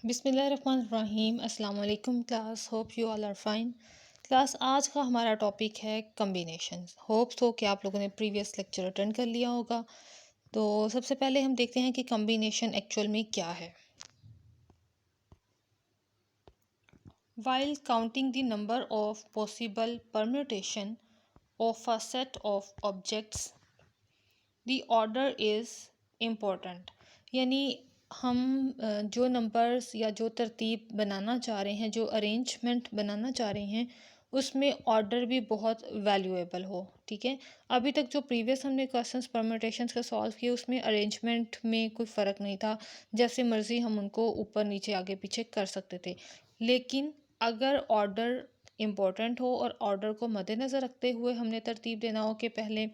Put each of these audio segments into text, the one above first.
बिस्मिल्लाहिर्रहमानिर्रहीम। अस्सलाम वालेकुम class, hope you all are fine. Class, आज का हमारा टॉपिक है कम्बिनेशंस। होप्स हो कि आप लोगों ने प्रीवियस लेक्चर अटेंड कर लिया होगा। तो सबसे पहले हम देखते हैं कि कम्बिनेशन एक्चुअल में क्या है। While counting the number of possible permutation of a set of objects the order is important. यानी हम जो नंबर्स या जो तरतीब बनाना चाह रहे हैं, जो अरेंजमेंट बनाना चाह रहे हैं, उसमें ऑर्डर भी बहुत वैल्यूएबल हो। ठीक है, अभी तक जो प्रीवियस हमने क्वेश्चंस परम्यूटेशंस का सॉल्व किए उसमें अरेंजमेंट में कोई फ़र्क नहीं था, जैसे मर्ज़ी हम उनको ऊपर नीचे आगे पीछे कर सकते थे। लेकिन अगर ऑर्डर इम्पोर्टेंट हो और ऑर्डर को मद्देनज़र रखते हुए हमने तरतीब देना हो कि पहले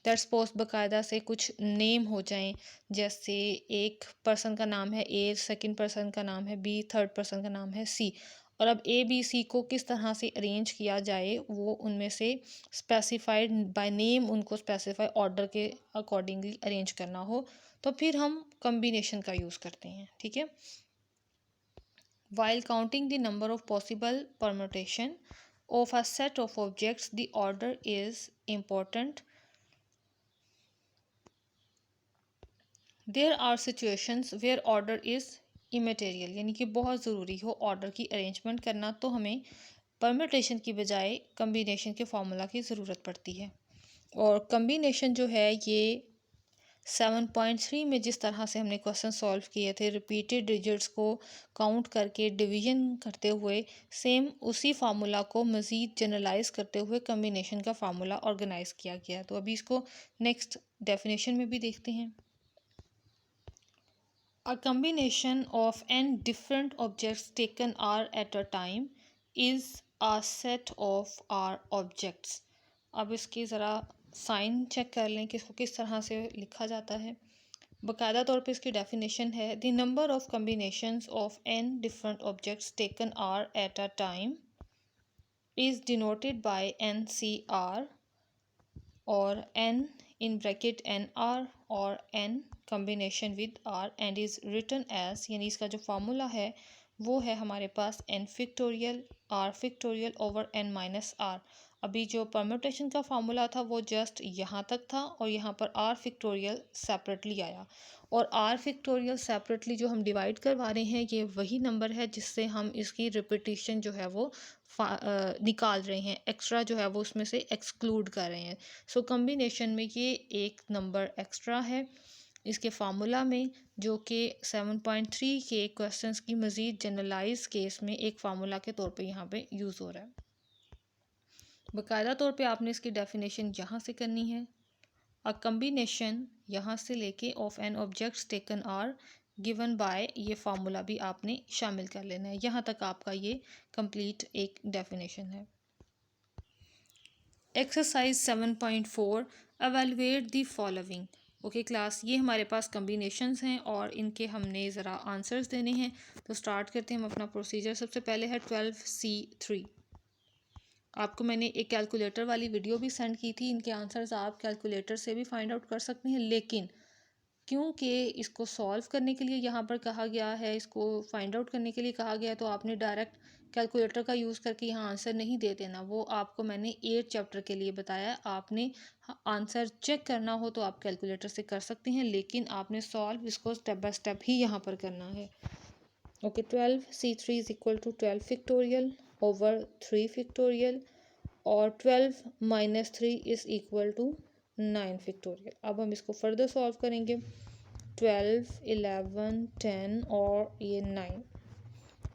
दैट्स पोस्ट बाकायदा से कुछ नेम हो जाएं, जैसे एक पर्सन का नाम है ए, सेकंड पर्सन का नाम है बी, थर्ड पर्सन का नाम है सी, और अब ए बी सी को किस तरह से अरेंज किया जाए वो उनमें से स्पेसिफाइड बाय नेम, उनको स्पेसिफाई ऑर्डर के अकॉर्डिंगली अरेंज करना हो, तो फिर हम कम्बिनेशन का यूज़ करते हैं। ठीक है, while counting the number of possible permutation of a set of objects the order is important. There are situations where order is immaterial, यानी कि बहुत ज़रूरी हो ऑर्डर की अरेंजमेंट करना, तो हमें परम्यूटेशन की बजाय कम्बिनेशन के फार्मूला की ज़रूरत पड़ती है। और कम्बिनेशन जो है ये 7.3 में जिस तरह से हमने क्वेश्चन सॉल्व किए थे, रिपीटेड डिजिट्स को काउंट करके डिवीजन करते हुए, सेम उसी फार्मूला को मज़ीद जनरलाइज करते हुए कम्बिनेशन का फार्मूला ऑर्गेनाइज किया गया। तो अभी इसको नेक्स्ट डेफिनेशन में भी देखते हैं। A combination of n different objects taken R at a time is a set of R objects. अब इसकी ज़रा साइन चेक कर लें कि इसको किस तरह से लिखा जाता है। बाकायदा तौर पे इसकी डेफिनेशन है, the number of combinations of n different objects taken R at a time is denoted by NCR और n in bracket nr और n combination with r and is written as, यानी इसका जो फार्मूला है वो है हमारे पास n factorial r factorial over n minus r। अभी जो परम्यूटेशन का फार्मूला था वो जस्ट यहाँ तक था और यहाँ पर r फैक्टोरियल सेपरेटली आया, और r फैक्टोरियल सेपरेटली जो हम डिवाइड करवा रहे हैं ये वही नंबर है जिससे हम इसकी रिपीटिशन जो है वो निकाल रहे हैं, एक्स्ट्रा जो है वो उसमें से एक्सक्लूड कर रहे हैं। सो कम्बिनेशन में ये एक नंबर एक्स्ट्रा है इसके फार्मूला में, जो कि 7.3 के क्वेश्चंस की मज़ीद जनरलाइज केस में एक फार्मूला के तौर पे यहाँ पे यूज़ हो रहा है। बाकायदा तौर पे आपने इसकी डेफिनेशन यहाँ से करनी है। अ कम्बिनेशन यहाँ से लेके of n objects taken are given by, ये फार्मूला भी आपने शामिल कर लेना है। यहाँ तक आपका ये कंप्लीट एक डेफिनेशन है। Exercise 7.4 evaluate the following. Okay class, ये हमारे पास कम्बिनेशंस हैं और इनके हमने ज़रा आंसर्स देने हैं। तो स्टार्ट करते हैं हम अपना प्रोसीजर। सबसे पहले है 12C3। आपको मैंने एक कैलकुलेटर वाली वीडियो भी सेंड की थी, इनके आंसर्स आप कैलकुलेटर से भी फाइंड आउट कर सकते हैं, लेकिन क्योंकि इसको सॉल्व करने के लिए यहाँ पर कहा गया है, इसको फाइंड आउट करने के लिए कहा गया है, तो आपने डायरेक्ट कैलकुलेटर का यूज़ करके यहाँ आंसर नहीं दे देना। वो आपको मैंने 8 चैप्टर के लिए बताया। आपने आंसर चेक करना हो तो आप कैलकुलेटर से कर सकते हैं, लेकिन आपने सॉल्व इसको स्टेप बाय स्टेप ही यहाँ पर करना है। Okay, 12C3 is equal to 12 factorial over 3 factorial और 12 minus 3 is equal to 9 factorial. अब हम इसको फर्दर सॉल्व करेंगे। 12, 11, 10 और ये 9,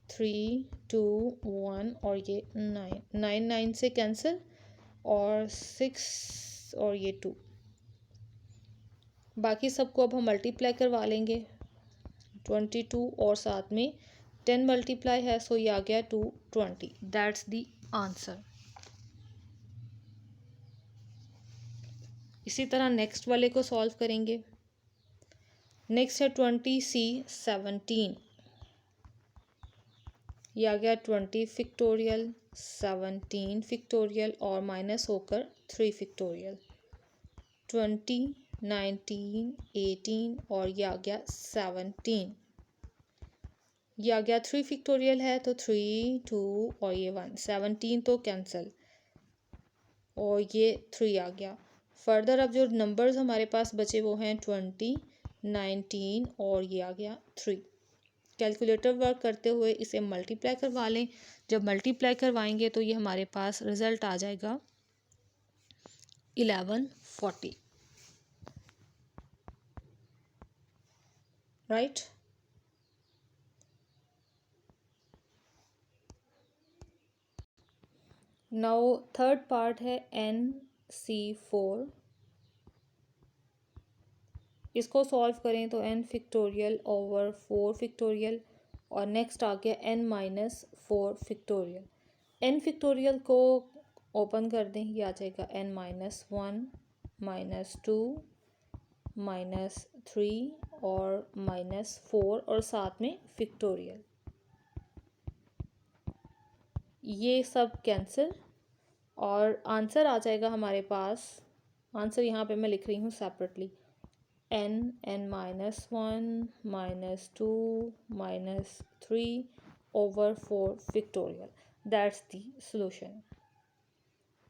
3, 2, 1 और ये 9, 9 9 से कैंसिल और 6 और ये 2। बाकी सबको अब हम मल्टीप्लाई करवा लेंगे। 22 और साथ में 10 मल्टीप्लाई है, सो ये आ गया 220। That's the answer. इसी तरह नेक्स्ट वाले को सॉल्व करेंगे। नेक्स्ट है 20C17। यह आ गया 20 फैक्टोरियल, 17 फैक्टोरियल और माइनस होकर 3 फैक्टोरियल। 20, 19, 18 और यह आ गया 17। ये आ गया 3 फिक्टोरियल है तो 3 2 और ये 1, 17 तो कैंसिल और ये 3 आ गया। फर्दर अब जो नंबर्स हमारे पास बचे वो हैं 20, 19 और ये आ गया 3। कैलकुलेटर वर्क करते हुए इसे मल्टीप्लाई करवा लें। जब मल्टीप्लाई करवाएंगे तो ये हमारे पास रिजल्ट आ जाएगा 1140, राइट। नाउ थर्ड पार्ट है NC4। इसको सॉल्व करें तो n फिक्टोरियल ओवर 4 फिक्टोरियल और नेक्स्ट आ गया n-4 फिक्टोरियल। n फिक्टोरियल को ओपन कर दें, ये आ जाएगा n-1 -2 -3 और -4 और साथ में फिक्टोरियल, ये सब कैंसिल और आंसर आ जाएगा हमारे पास। आंसर यहाँ पे मैं लिख रही हूँ separately, n-1 -2 -3 over 4 factorial। That's the solution.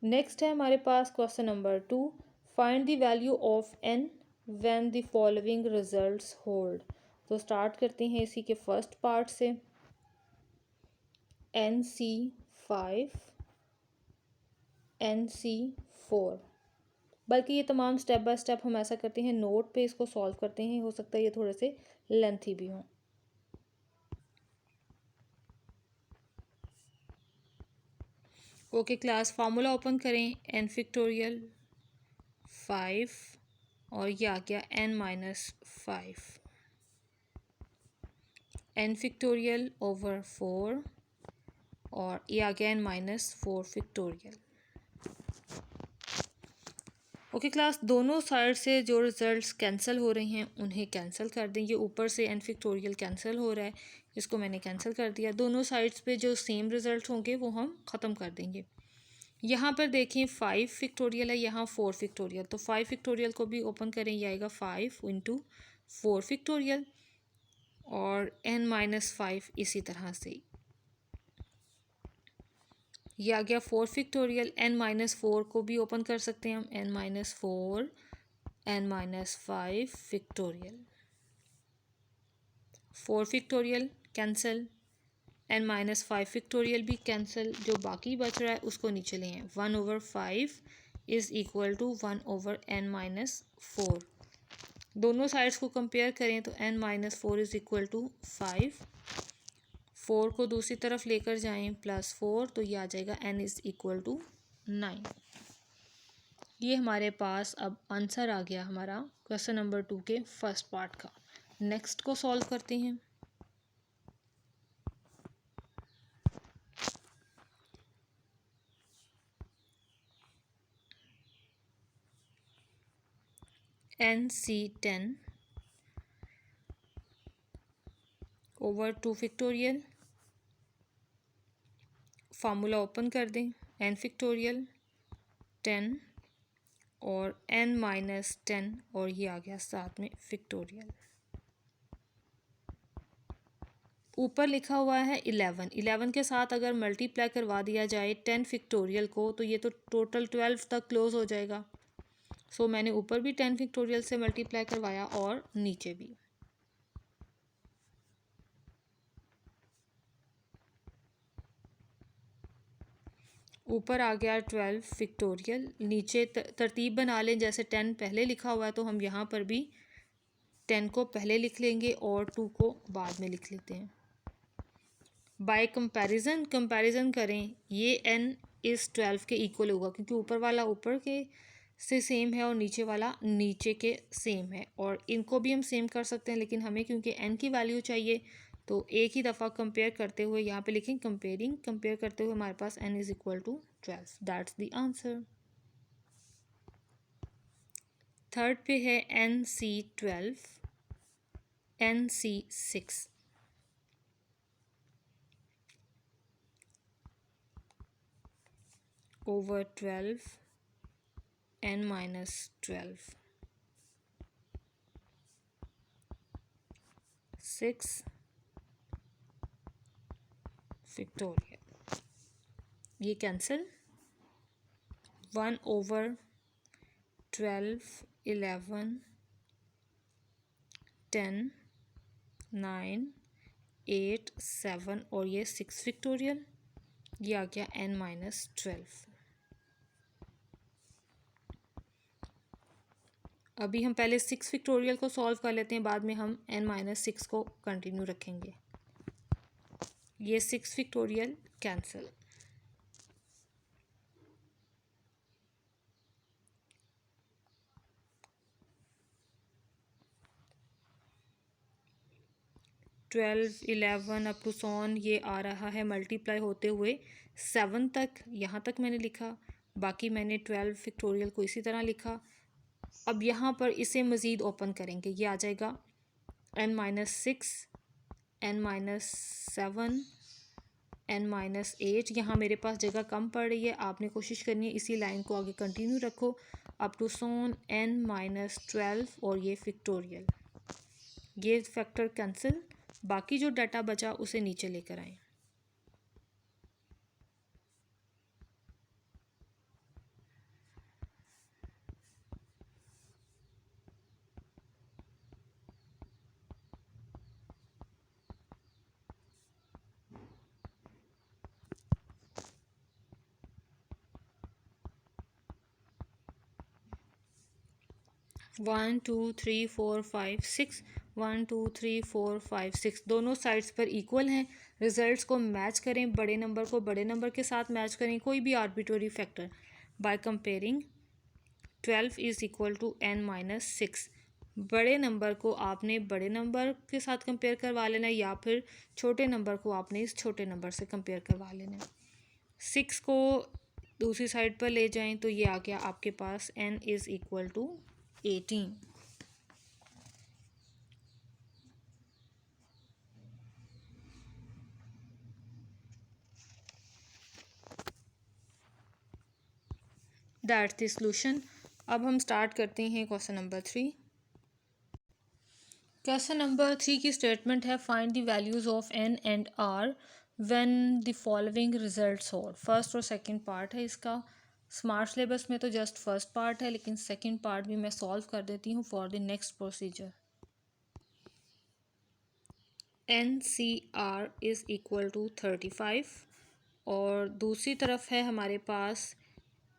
Next है हमारे पास question number 2, find the value of n when the following results hold. तो स्टार्ट करते हैं इसी के फर्स्ट पार्ट से, NC5 NC4। बल्कि ये तमाम स्टेप बाय स्टेप हम ऐसा करते हैं, नोट पे इसको सॉल्व करते हैं, हो सकता है ये थोड़े से लेंथी भी हों। ओके क्लास, फार्मूला ओपन करें, n फिक्टोरियल 5 और ये आ गया n-5, n फिक्टोरियल ओवर 4 और ये आ गया n-4 फिक्टोरियल। ओके क्लास, दोनों साइड से जो रिजल्ट्स कैंसिल हो रहे हैं उन्हें कैंसिल कर दें। ये ऊपर से n फिक्टोरियल कैंसिल हो रहा है, इसको मैंने कैंसिल कर दिया। दोनों साइड्स पे जो सेम रिजल्ट होंगे वो हम ख़त्म कर देंगे। यहाँ पर देखें 5 फिक्टोरियल है, यहाँ 4 फिक्टोरियल, तो 5 फिक्टोरियल को भी ओपन करें, ये आएगा 5 × 4 फिक्टोरियल और n-5 इसी तरह से ये आ गया 4 फिक्टोरियल। n-4 को भी ओपन कर सकते हैं हम, n-4 n-5 factorial, 4 factorial cancel, n-5 factorial भी कैंसिल। जो बाकी बच रहा है उसको नीचे ले आएं, 1/5 इज़ इक्वल टू 1/n-4। दोनों साइड्स को कंपेयर करें तो n-4 इज़ इक्वल टू 5, 4 को दूसरी तरफ लेकर जाएं +4 तो ये आ जाएगा n इज़ इक्वल टू 9। ये हमारे पास अब आंसर आ गया हमारा क्वेश्चन नंबर 2 के फर्स्ट पार्ट का। नेक्स्ट को सॉल्व करते हैं। NC10 over 2 factorial, formula open कर दें, n फिक्टोरियल 10 और n-10 और ये आ गया साथ में फिक्टोरियल। ऊपर लिखा हुआ है 11, 11 के साथ अगर मल्टीप्लाई करवा दिया जाए 10 फिक्टोरियल को तो ये तो टोटल 12 तक क्लोज हो जाएगा। सो मैंने ऊपर भी 10 फिक्टोरियल से मल्टीप्लाई करवाया और नीचे भी। ऊपर आ गया 12 फिक्टोरियल, नीचे तरतीब बना लें, जैसे 10 पहले लिखा हुआ है तो हम यहाँ पर भी 10 को पहले लिख लेंगे और 2 को बाद में लिख लेते हैं। बाय कंपैरिजन करें, ये n इस 12 के इक्वल होगा क्योंकि ऊपर वाला ऊपर के से सेम है और नीचे वाला नीचे के सेम है, और इनको भी हम सेम कर सकते हैं, लेकिन हमें क्योंकि n की वैल्यू चाहिए तो एक ही दफ़ा कंपेयर करते हुए यहाँ पे लिखें कंपेयर करते हुए हमारे पास n is equal to 12। That's the answer. Third पे है NC12 NC6 over 12 n-12, 6 factorial, ये कैंसिल, 1/12, 11, 10, 9, 8, 7 और ये 6 फैक्टोरियल, ये आ गया n-12। अभी हम पहले 6 फैक्टोरियल को सॉल्व कर लेते हैं, बाद में हम n-6 को कंटिन्यू रखेंगे। ये 6 फैक्टोरियल कैंसिल, 12, 11 अप टू सॉन, ये आ रहा है मल्टीप्लाई होते हुए 7 तक, यहाँ तक मैंने लिखा, बाकी मैंने 12 फैक्टोरियल को इसी तरह लिखा। अब यहाँ पर इसे मज़ीद ओपन करेंगे, ये आ जाएगा n-6, n-7, n-8। यहाँ मेरे पास जगह कम पड़ रही है, आपने कोशिश करनी है इसी लाइन को आगे कंटिन्यू रखो अप टू सॉन n-12 और ये फैक्टोरियल, ये फैक्टर कैंसिल, बाकी जो डाटा बचा उसे नीचे लेकर आए। One two three four five six, 1 2 3 4 5 6 दोनों साइड्स पर इक्वल हैं। रिजल्ट्स को मैच करें, बड़े नंबर को बड़े नंबर के साथ मैच करें, कोई भी arbitrary factor by comparing 12 is equal to n-6। बड़े नंबर को आपने बड़े नंबर के साथ कंपेयर करवा लेना है या फिर छोटे नंबर को आपने इस छोटे नंबर से कंपेयर करवा लेना है। 6 को दूसरी साइड पर ले जाएं तो ये आ गया आपके पास n is equal to 18। That's the solution. अब हम स्टार्ट करते हैं क्वेश्चन नंबर 3। क्वेश्चन नंबर 3 की स्टेटमेंट है, find the values of n and r when the following results हो। फर्स्ट और सेकंड पार्ट है इसका। स्मार्ट सिलेबस में तो जस्ट फर्स्ट पार्ट है, लेकिन सेकंड पार्ट भी मैं सॉल्व कर देती हूँ for the next procedure. NCR is equal to 35 और दूसरी तरफ है हमारे पास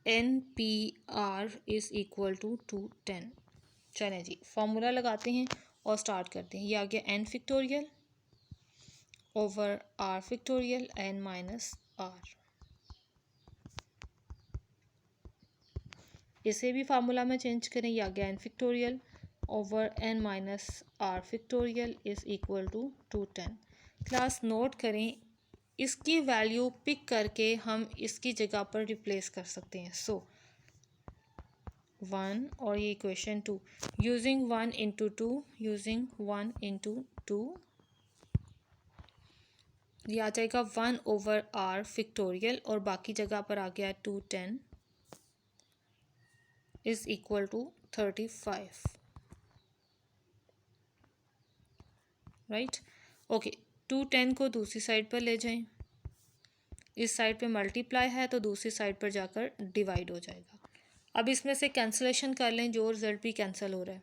NPR इज़ इक्वल टू 210। चलें जी, फॉर्मूला लगाते हैं और स्टार्ट करते हैं। ये आ गया n factorial over r factorial n-r। इसे भी फार्मूला में चेंज करें, ये आ गया n factorial over n-r factorial is equal to 210। Class note करें, इसकी वैल्यू पिक करके हम इसकी जगह पर रिप्लेस कर सकते हैं। सो 1 और ये equation 2 using 1 into 2, using 1 into 2, ये आ जाएगा 1 ओवर r फैक्टोरियल और बाकी जगह पर आ गया 210 is equal to 35। Right, okay. 210 को दूसरी साइड पर ले जाएं, इस साइड पे मल्टीप्लाई है तो दूसरी साइड पर जाकर डिवाइड हो जाएगा। अब इसमें से कैंसिलेशन कर लें, जो रिजल्ट भी कैंसिल हो रहा है।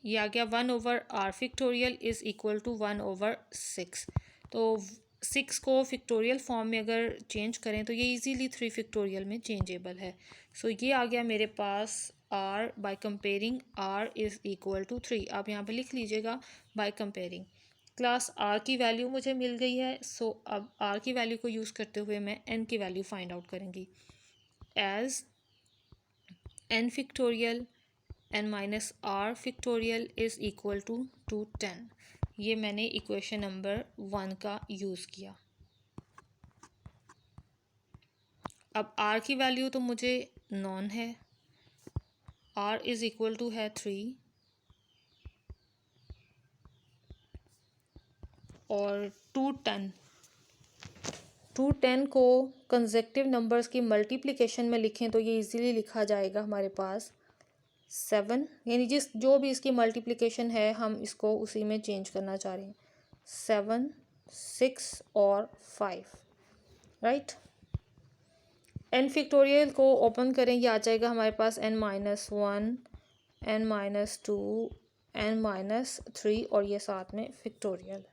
ये आ गया 1 over r factorial is equal to 1 over 6। तो 6 को फैक्टोरियल फॉर्म में अगर चेंज करें तो ये इजीली 3 फैक्टोरियल में चेंजेबल है। सो ये आ गया मेरे पास r by comparing r is equal to 3। आप यहाँ पे लिख लीजिएगा बाय कंपेयरिंग। क्लास r की वैल्यू मुझे मिल गई है। सो अब r की वैल्यू को यूज़ करते हुए मैं n की वैल्यू फाइंड आउट करेंगी। As n factorial n-r factorial is equal to 210। ये मैंने इक्वेशन नंबर 1 का यूज़ किया। अब r की वैल्यू तो मुझे नॉन है, r इज़ इक्वल टू है 3 और 210 को कंसेक्टिव नंबर्स की मल्टीप्लिकेशन में लिखें तो ये इजीली लिखा जाएगा हमारे पास 7, यानी जो भी इसकी मल्टीप्लिकेशन है हम इसको उसी में चेंज करना चाह रहे हैं, 7, 6 और 5, राइट। n फैक्टोरियल को ओपन करें, ये आ जाएगा हमारे पास n-1, n-2, n-3 और ये साथ में फैक्टोरियल।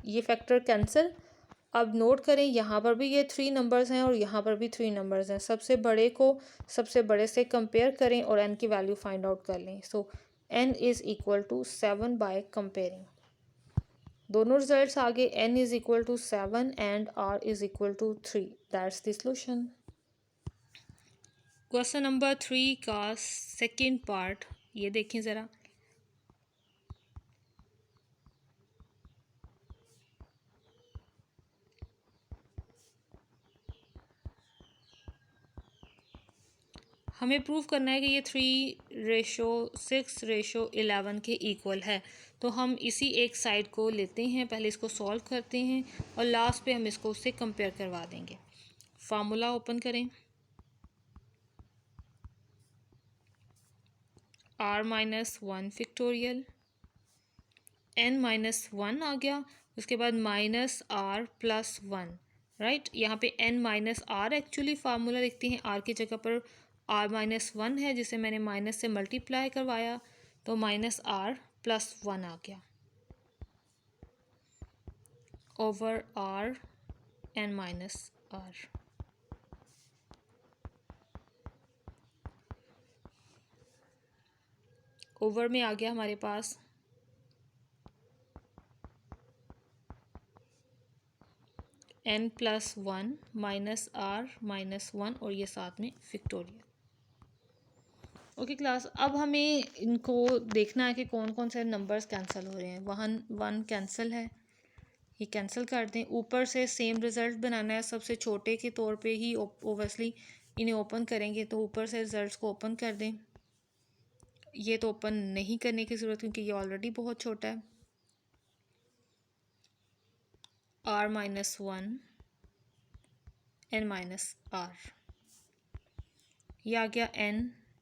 ये फैक्टर कैंसिल। अब नोट करें यहाँ पर भी ये 3 नंबर्स हैं और यहाँ पर भी 3 नंबर्स हैं। सबसे बड़े को सबसे बड़े से कंपेयर करें और n की वैल्यू फाइंड आउट कर लें। So n is equal to 7 by comparing. दोनों रिजल्ट्स आगे, n is equal to 7 and r is equal to 3। That's the solution. Question number 3 का सेकेंड पार्ट ये देखें ज़रा। हमें प्रूव करना है कि ये 3:6:11 के इक्वल है। तो हम इसी एक साइड को लेते हैं, पहले इसको सॉल्व करते हैं और लास्ट पे हम इसको उससे कंपेयर करवा देंगे। फार्मूला ओपन करें, r-1 फैक्टोरियल, n-1 आ गया, उसके बाद -r+1, राइट। यहाँ पे n-r एक्चुअली फार्मूला लिखते हैं, r की जगह पर r-1 है जिसे मैंने माइनस से मल्टीप्लाई करवाया, तो -r+1 आ गया ओवर r n-r। ओवर में आ गया हमारे पास n+1 -r-1 और ये साथ में फैक्टोरियल। ओके क्लास, अब हमें इनको देखना है कि कौन कौन से नंबर्स कैंसिल हो रहे हैं। 1 कैंसिल है, ये कैंसिल कर दें। ऊपर से सेम रिज़ल्ट बनाना है, सबसे छोटे के तौर पे ही ओबियसली इन्हें ओपन करेंगे, तो ऊपर से रिज़ल्ट्स को ओपन कर दें। ये तो ओपन नहीं करने की ज़रूरत क्योंकि ये ऑलरेडी बहुत छोटा है। r-1 n-r, ये आ गया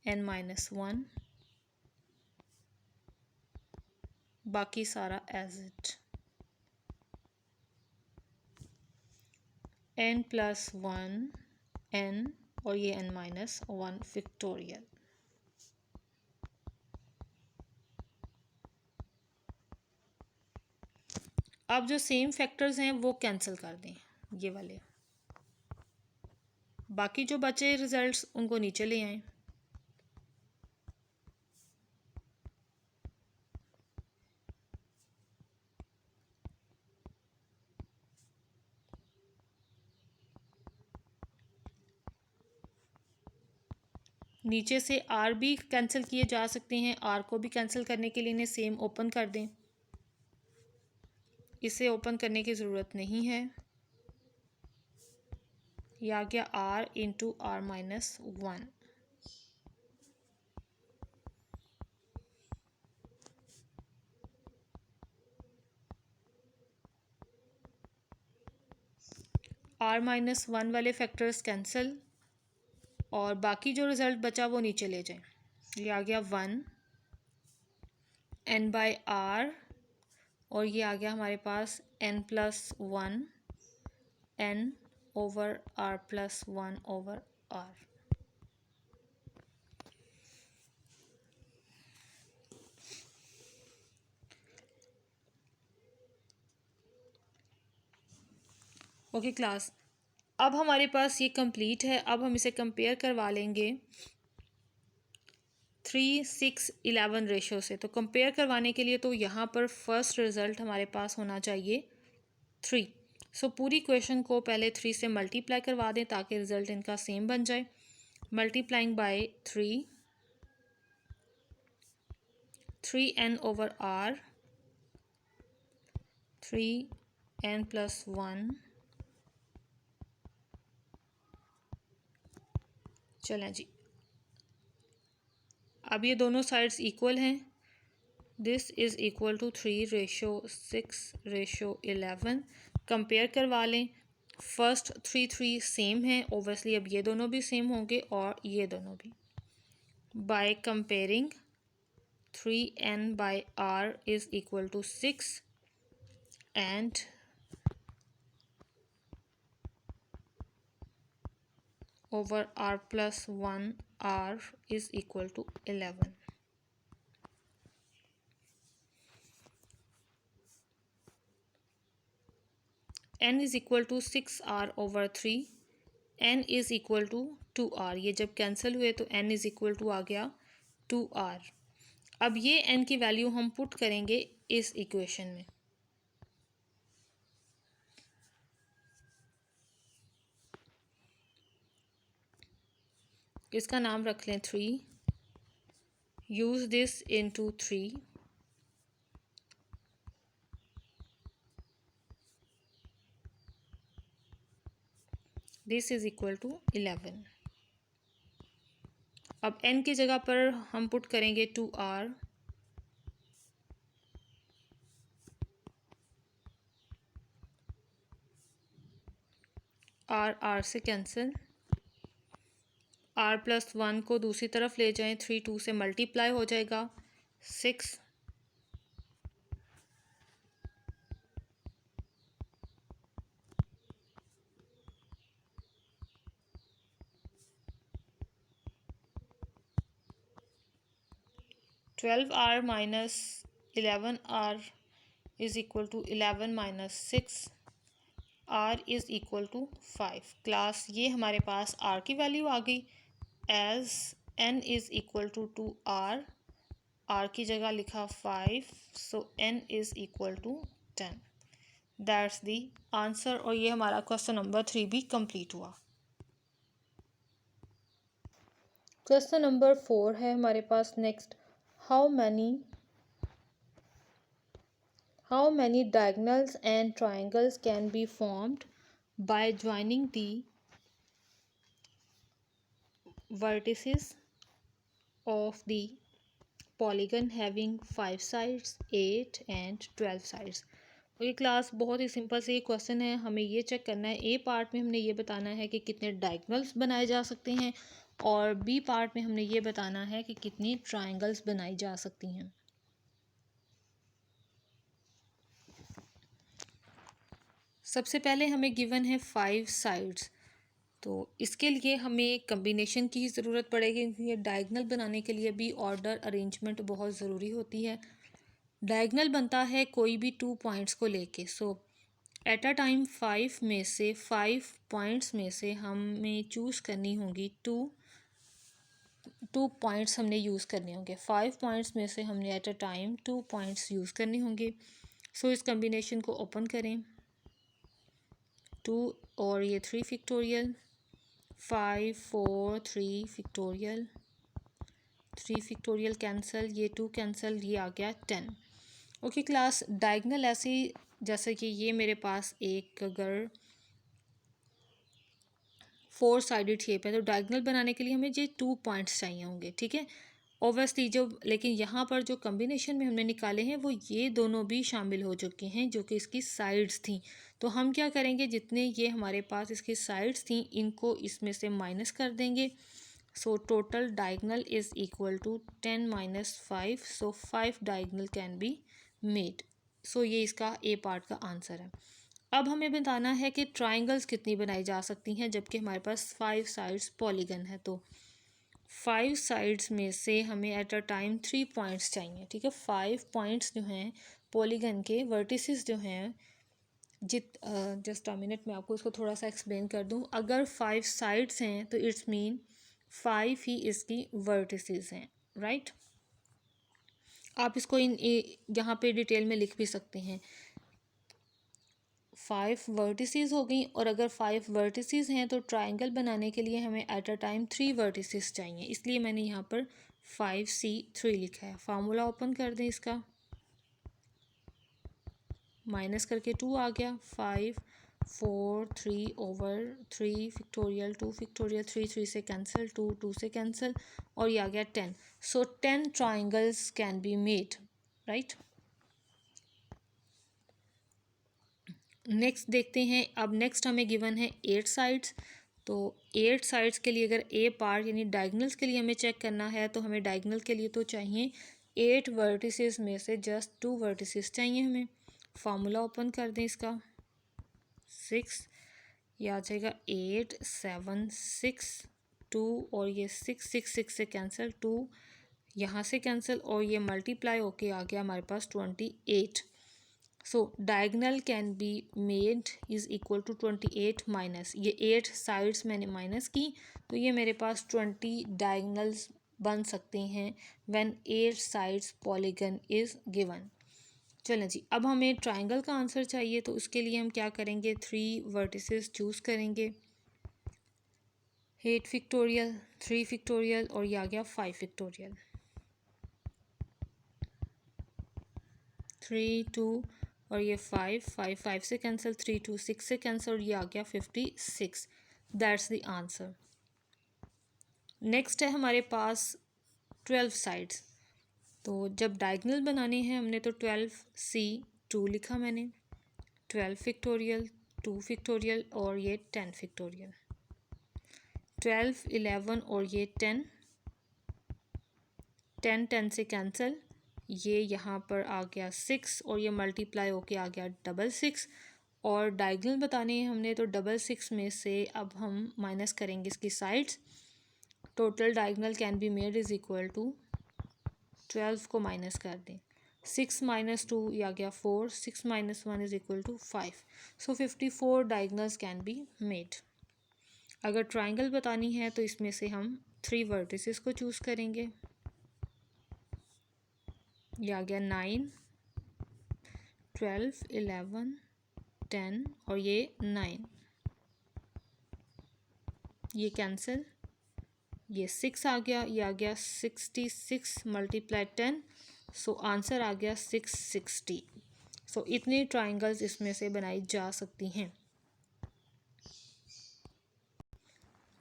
n-1, बाकी सारा एज इट, n+1 n और ये n-1 फैक्टोरियल। अब जो सेम फैक्टर्स हैं वो कैंसिल कर दें, ये वाले। बाकी जो बचे रिजल्ट्स उनको नीचे ले आएं। नीचे से आर भी कैंसिल किए जा सकते हैं, आर को भी कैंसिल करने के लिए इन्हें सेम ओपन कर दें। इसे ओपन करने की ज़रूरत नहीं है। ये आ गया r इंटू r-1। r-1 वाले फैक्टर्स कैंसिल और बाकी जो रिज़ल्ट बचा वो नीचे ले जाएं। ये आ गया 1 n/r और ये आ गया हमारे पास n+1 n over r+1 over r। Okay class, अब हमारे पास ये कंप्लीट है। अब हम इसे कंपेयर करवा लेंगे 3:6:11 रेशो से। तो कंपेयर करवाने के लिए तो यहाँ पर फर्स्ट रिज़ल्ट हमारे पास होना चाहिए 3। सो पूरी क्वेश्चन को पहले 3 से मल्टीप्लाई करवा दें ताकि रिज़ल्ट इनका सेम बन जाए। Multiplying by 3n over r, 3n+1। चलें जी, अब ये दोनों साइड्स इक्वल हैं। This is equal to 3:6:11। Compare करवा लें फर्स्ट थ्री थ्री सेम है, ओबियसली अब ये दोनों भी सेम होंगे और ये दोनों भी. By comparing 3n by r is equal to 6 and over r plus 1 r is equal to 11. n is equal to 6r over 3, n is equal to 2r. ये जब कैंसिल हुए तो n is equal to आ गया 2r. अब ये n की value हम put करेंगे इस इक्वेशन में. इसका नाम रख लें 3. Use this into 3. This is equal to 11. अब n की जगह पर हम पुट करेंगे 2r. r से कैंसिल. r प्लस 1 को दूसरी तरफ ले जाएं, 3 2 से मल्टीप्लाई हो जाएगा 6. R minus 11r is equal to 11 minus 6. r is equal to 5. Class ये हमारे पास r की वैल्यू आ गई. As n is equal to 2r, r की जगह लिखा 5, so n is equal to 10. That's the answer. और ये हमारा क्वेश्चन नंबर 3 भी कंप्लीट हुआ. क्वेश्चन नंबर 4 है हमारे पास next. How many diagonals and triangles can be formed by joining the vertices of the polygon having 5 sides, 8 and 12 sides. और ये क्लास बहुत ही सिंपल से क्वेश्चन है. हमें ये चेक करना है, ए पार्ट में हमने ये बताना है कि कितने डायगोनल्स बनाए जा सकते हैं और बी पार्ट में हमने ये बताना है कि कितनी ट्राइंगल्स बनाई जा सकती हैं. सबसे पहले हमें गिवन है 5 साइड्स, तो इसके लिए हमें कम्बिनेशन की ज़रूरत पड़ेगी क्योंकि ये डायगनल बनाने के लिए भी ऑर्डर अरेंजमेंट बहुत ज़रूरी होती है. डायगनल बनता है कोई भी 2 पॉइंट्स को लेके. सो एट अ टाइम 5 में से 5 पॉइंट्स में से हमें चूज़ करनी होंगी 2 पॉइंट्स हमने यूज़ करने होंगे. 5 पॉइंट्स में से हमने at a time 2 points use करने होंगे. सो इस कम्बिनेशन को ओपन करें. 2 और ये 3 फैक्टोरियल, 5 4 3 फैक्टोरियल, 3 फैक्टोरियल कैंसिल, ये 2 कैंसिल, ये आ गया 10. ओके क्लास, डायगनल ऐसे जैसे कि ये मेरे पास एक अगर 4 साइडेड शेप है तो डायगनल बनाने के लिए हमें ये 2 पॉइंट्स चाहिए होंगे. ठीक है ओबियसली. जो लेकिन यहाँ पर जो कम्बिनेशन में हमने निकाले हैं वो ये दोनों भी शामिल हो चुके हैं जो कि इसकी साइड्स थी. तो हम क्या करेंगे, जितने ये हमारे पास इसकी साइड्स थी इनको इसमें से माइनस कर देंगे. So total diagonal is equal to 10 minus 5. So 5 diagonal can be made. So ये इसका ए पार्ट का आंसर है. अब हमें बताना है कि ट्राइंगल्स कितनी बनाई जा सकती हैं जबकि हमारे पास 5 साइड्स पॉलीगन है. तो 5 साइड्स में से हमें एट अ टाइम 3 पॉइंट्स चाहिए. ठीक है 5 पॉइंट्स जो हैं पॉलीगन के वर्टिसेस जो हैं जस्ट अ मिनट में आपको इसको थोड़ा सा एक्सप्लेन कर दूं. अगर 5 साइड्स हैं तो इट्स मीन 5 ही इसकी वर्टिसेस हैं. राइट आप इसको यहाँ पे डिटेल में लिख भी सकते हैं. 5 वर्टिसेस हो गई और अगर 5 वर्टिसेस हैं तो ट्राइंगल बनाने के लिए हमें एट अ टाइम 3 वर्टिसेस चाहिए. इसलिए मैंने यहाँ पर 5C3 लिखा है. फार्मूला ओपन कर दें इसका. माइनस करके 2 आ गया. 5 4 3 ओवर 3 फैक्टोरियल 2 फैक्टोरियल 3 3 से कैंसिल 2 2 से कैंसिल और ये आ गया 10. सो 10 triangles can be made. Right next देखते हैं, अब नेक्स्ट हमें गिवन है 8 साइड्स। तो 8 साइड्स के लिए अगर ए पार्ट यानी डायगनल्स के लिए हमें चेक करना है तो हमें डायगनल के लिए तो चाहिए 8 वर्टिसेस में से जस्ट 2 वर्टिसेस चाहिए हमें। फार्मूला ओपन कर दें इसका, 6 ये आ जाएगा 8 7 6 2 और ये 6 6 6 से कैंसिल, 2 यहाँ से कैंसिल और ये मल्टीप्लाई होके आ गया हमारे पास 28। So diagonal can be made is equal to 28 minus ये 8 साइड्स मैंने माइनस की, तो ये मेरे पास 20 डायगनल्स बन सकते हैं when 8 sides polygon is given. चलें जी, अब हमें ट्राइंगल का आंसर चाहिए, तो उसके लिए हम क्या करेंगे, 3 वर्टिसेस चूज़ करेंगे, 8 फैक्टोरियल 3 फैक्टोरियल और ये आ गया 5 फैक्टोरियल, 3 2 और ये 5 5 5 से कैंसिल, 3 2 6 से कैंसिल और ये आ गया 56। That's the answer. नेक्स्ट है हमारे पास 12 साइड्स। तो जब डायगनल बनाने हैं हमने तो 12 C 2 लिखा मैंने, 12 फैक्टोरियल 2 फैक्टोरियल और ये 10 फैक्टोरियल, 12 11 और ये 10 10 10 से कैंसिल, ये यहाँ पर आ गया 6 और ये मल्टीप्लाई होके आ गया 66। और डायगनल बताने हैं हमने तो 66 में से अब हम माइनस करेंगे इसकी sides. Total diagonal can be made is equal to 12 को माइनस कर दें, 6 माइनस 2 ये आ गया 4, 6 minus 1 is equal to 5। So 54 diagonals can be made. अगर ट्राइंगल बतानी है तो इसमें से हम 3 वर्टिसेस को चूज़ करेंगे, ये आ गया 9 12 11 10 और ये 9, ये कैंसिल, ये 6 आ गया, ये आ गया 66 मल्टीप्लाई 10, सो आंसर आ गया 660। सो इतनी ट्राइंगल्स इसमें से बनाई जा सकती हैं।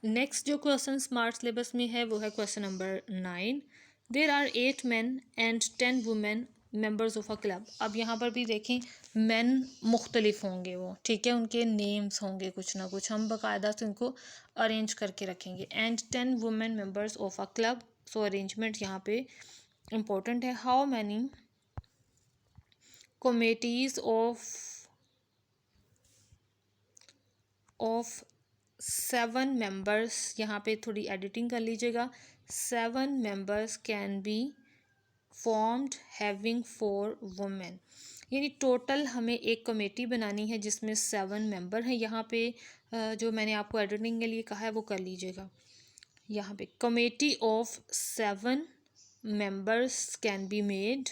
नेक्स्ट जो क्वेश्चन स्मार्ट सिलेबस में है वो है question number 9। There are 8 man and 10 women members of a club. अब यहाँ पर भी देखें मैन मुख्तलिफ होंगे, वो ठीक है, उनके नेम्स होंगे कुछ ना कुछ, हम बाकायदा से उनको अरेंज करके रखेंगे। And 10 women members of a club, so arrangement यहाँ पे इम्पोर्टेंट है। How many committees of 7 members, यहाँ पे थोड़ी एडिटिंग कर लीजिएगा, 7 members can be formed having 4 women. यानी टोटल हमें एक कमेटी बनानी है जिसमें 7 मेंबर हैं। यहाँ पे जो मैंने आपको एडिटिंग के लिए कहा है वो कर लीजिएगा। यहाँ पे committee of 7 members can be made,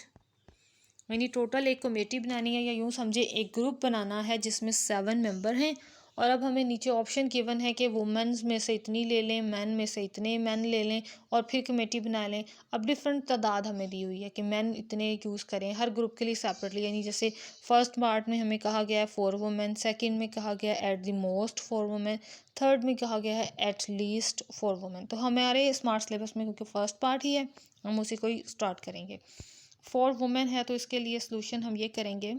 यानी टोटल एक कमेटी बनानी है, या यूँ समझे एक ग्रुप बनाना है जिसमें 7 मेंबर हैं। और अब हमें नीचे ऑप्शन गिवन है कि वुमेन्स में से इतनी ले लें, मैन में से इतने मैन ले लें और फिर कमेटी बना लें। अब डिफरेंट तादाद हमें दी हुई है कि मैन इतने यूज़ करें हर ग्रुप के लिए सेपरेटली, यानी जैसे फर्स्ट पार्ट में हमें कहा गया है 4 वुमेन, सेकंड में कहा गया है at the most 4 women, third में कहा गया है एट लीस्ट 4 वुमेन। तो हमारे स्मार्ट सिलेबस में क्योंकि फर्स्ट पार्ट ही है हम उसी को ही स्टार्ट करेंगे। 4 वुमेन है तो इसके लिए सोल्यूशन हम ये करेंगे,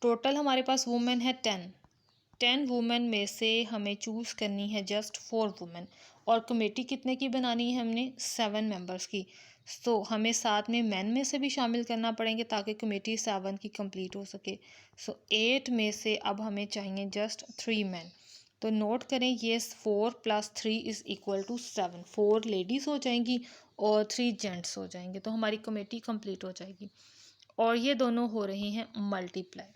टोटल हमारे पास वुमेन है 10 वुमेन में से हमें चूज़ करनी है जस्ट 4 वुमेन, और कमेटी कितने की बनानी है हमने 7 मेंबर्स की। तो हमें साथ में मैन में से भी शामिल करना पड़ेंगे ताकि कमेटी 7 की कंप्लीट हो सके। 8 में से अब हमें चाहिए जस्ट 3 मैन। तो नोट करें ये 4 + 3 इज़ इक्वल टू 7, 4 लेडीज़ हो जाएंगी और 3 जेंट्स हो जाएंगे, तो हमारी कमेटी कंप्लीट हो जाएगी। और ये दोनों हो रही हैं मल्टीप्लाई,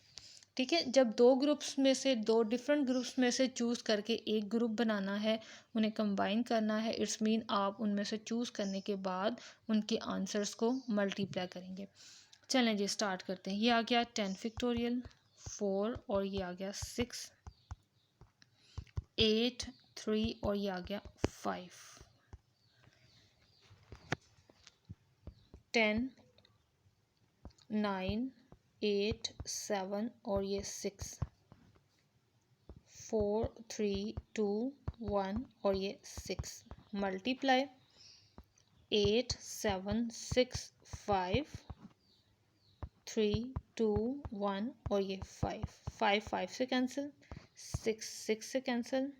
ठीक है। जब दो ग्रुप्स में से, दो डिफरेंट ग्रुप्स में से चूज़ करके एक ग्रुप बनाना है, उन्हें कंबाइन करना है, इट्स मीन आप उनमें से चूज़ करने के बाद उनके आंसर्स को मल्टीप्लाई करेंगे। चलें जी स्टार्ट करते हैं। ये आ गया 10 फैक्टोरियल 4 और ये आ गया 6 8 3 और ये आ गया 5 10 9 8 7 और ये 6 4 3 2 1 और ये 6 मल्टीप्लाई 8 7 6 5 3 2 1 और ये 5 5 5 से कैंसिल, 6 6 से कैंसिल,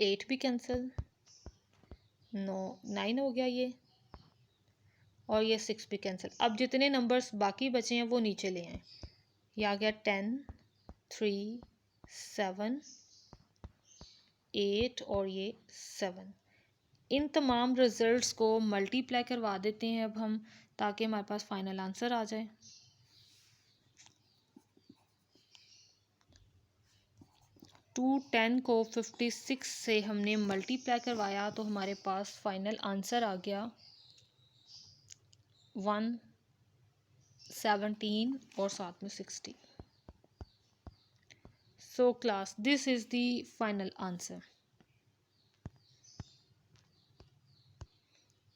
8 भी कैंसिल, 9 हो गया ये, और ये 6 भी कैंसिल। अब जितने नंबर्स बाकी बचे हैं वो नीचे ले आए। ये आ गया 10 3 7 8 और ये 7। इन तमाम रिजल्ट्स को मल्टीप्लाई करवा देते हैं अब हम, ताकि हमारे पास फाइनल आंसर आ जाए। 210 को 56 से हमने मल्टीप्लाई करवाया तो हमारे पास फाइनल आंसर आ गया 117 और साथ में 60। So class, this is the final answer.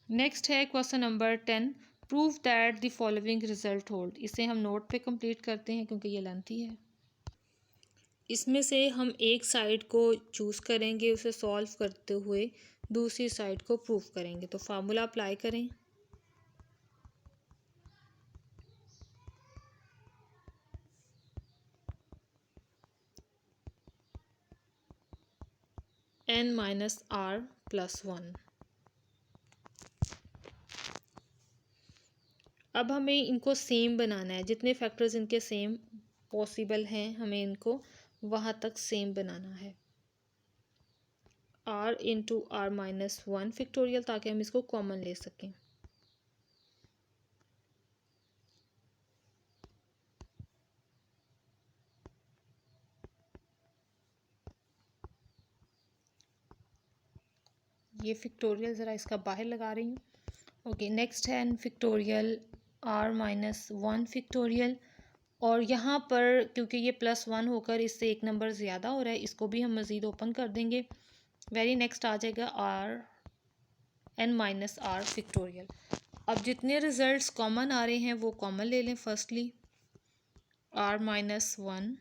Next है question number 10, prove that the following result hold. इसे हम नोट पे कंप्लीट करते हैं क्योंकि ये लेंथी है। इसमें से हम एक साइड को चूज़ करेंगे, उसे सॉल्व करते हुए दूसरी साइड को प्रूव करेंगे। तो फार्मूला अप्लाई करें। n minus r plus 1। अब हमें इनको सेम बनाना है, जितने फैक्टर्स इनके सेम पॉसिबल हैं हमें इनको वहाँ तक सेम बनाना है। r into r minus 1 factorial, ताकि हम इसको कॉमन ले सकें। ये फैक्टोरियल ज़रा इसका बाहर लगा रही हूँ। ओके, नेक्स्ट है n factorial r minus 1 factorial, और यहाँ पर क्योंकि ये +1 होकर इससे एक नंबर ज़्यादा हो रहा है, इसको भी हम मज़ीद ओपन कर देंगे। वेरी नेक्स्ट आ जाएगा n माइनस आर फैक्टोरियल। अब जितने रिजल्ट्स कॉमन आ रहे हैं वो कॉमन ले लें। Firstly r minus 1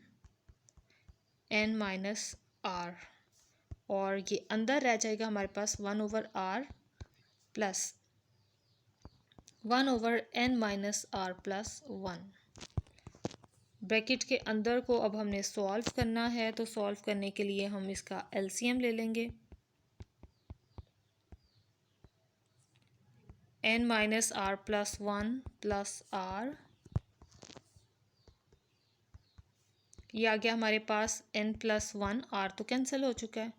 n minus r, और ये अंदर रह जाएगा हमारे पास 1/r plus 1/n minus r plus 1। Bracket के अंदर को अब हमने सॉल्व करना है, तो सॉल्व करने के लिए हम इसका एलसीएम ले लेंगे। n minus r plus 1 plus r, ये आ गया हमारे पास n प्लस 1, r तो कैंसिल हो चुका है,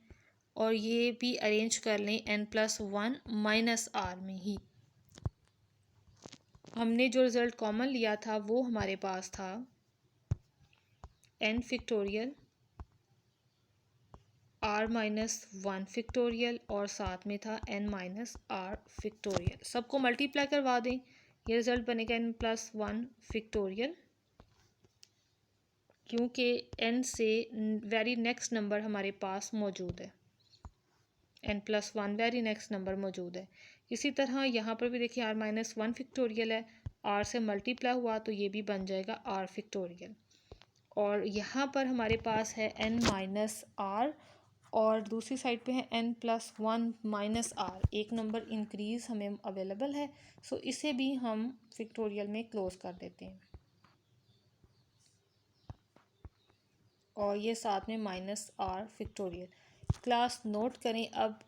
और ये भी अरेंज कर लें n प्लस 1 माइनस आर में ही। हमने जो रिज़ल्ट कॉमन लिया था वो हमारे पास था n factorial r minus 1 factorial, और साथ में था n माइनस आर फैक्टोरियल। सबको मल्टीप्लाई करवा दें, ये रिज़ल्ट बनेगा n प्लस 1 फैक्टोरियल, क्योंकि n से वेरी नेक्स्ट नंबर हमारे पास मौजूद है। n plus 1 very next number मौजूद है। इसी तरह यहाँ पर भी देखिए r माइनस 1 फैक्टोरियल है, r से मल्टीप्लाई हुआ तो ये भी बन जाएगा r फैक्टोरियल। और यहाँ पर हमारे पास है n माइनस आर, और दूसरी साइड पे है n प्लस 1 माइनस आर। एक नंबर इंक्रीज़ हमें अवेलेबल है, सो इसे भी हम फैक्टोरियल में क्लोज कर देते हैं, और ये साथ में minus r factorial. Class note करें, अब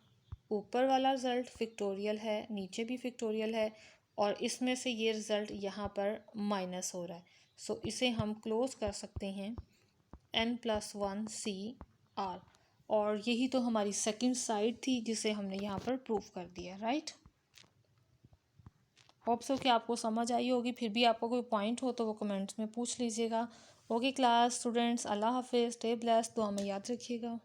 ऊपर वाला रिज़ल्ट फैक्टोरियल है, नीचे भी फैक्टोरियल है, और इसमें से ये रिज़ल्ट यहाँ पर माइनस हो रहा है। सो इसे हम क्लोज कर सकते हैं n प्लस 1 सी आर, और यही तो हमारी सेकंड साइड थी जिसे हमने यहाँ पर प्रूव कर दिया। राइट, होप सो कि आपको समझ आई होगी। फिर भी आपको कोई पॉइंट हो तो वो कमेंट्स में पूछ लीजिएगा। ओके क्लास स्टूडेंट्स, अल्लाह हाफिज़, स्टे ब्लेस्ड, दुआ में याद रखिएगा।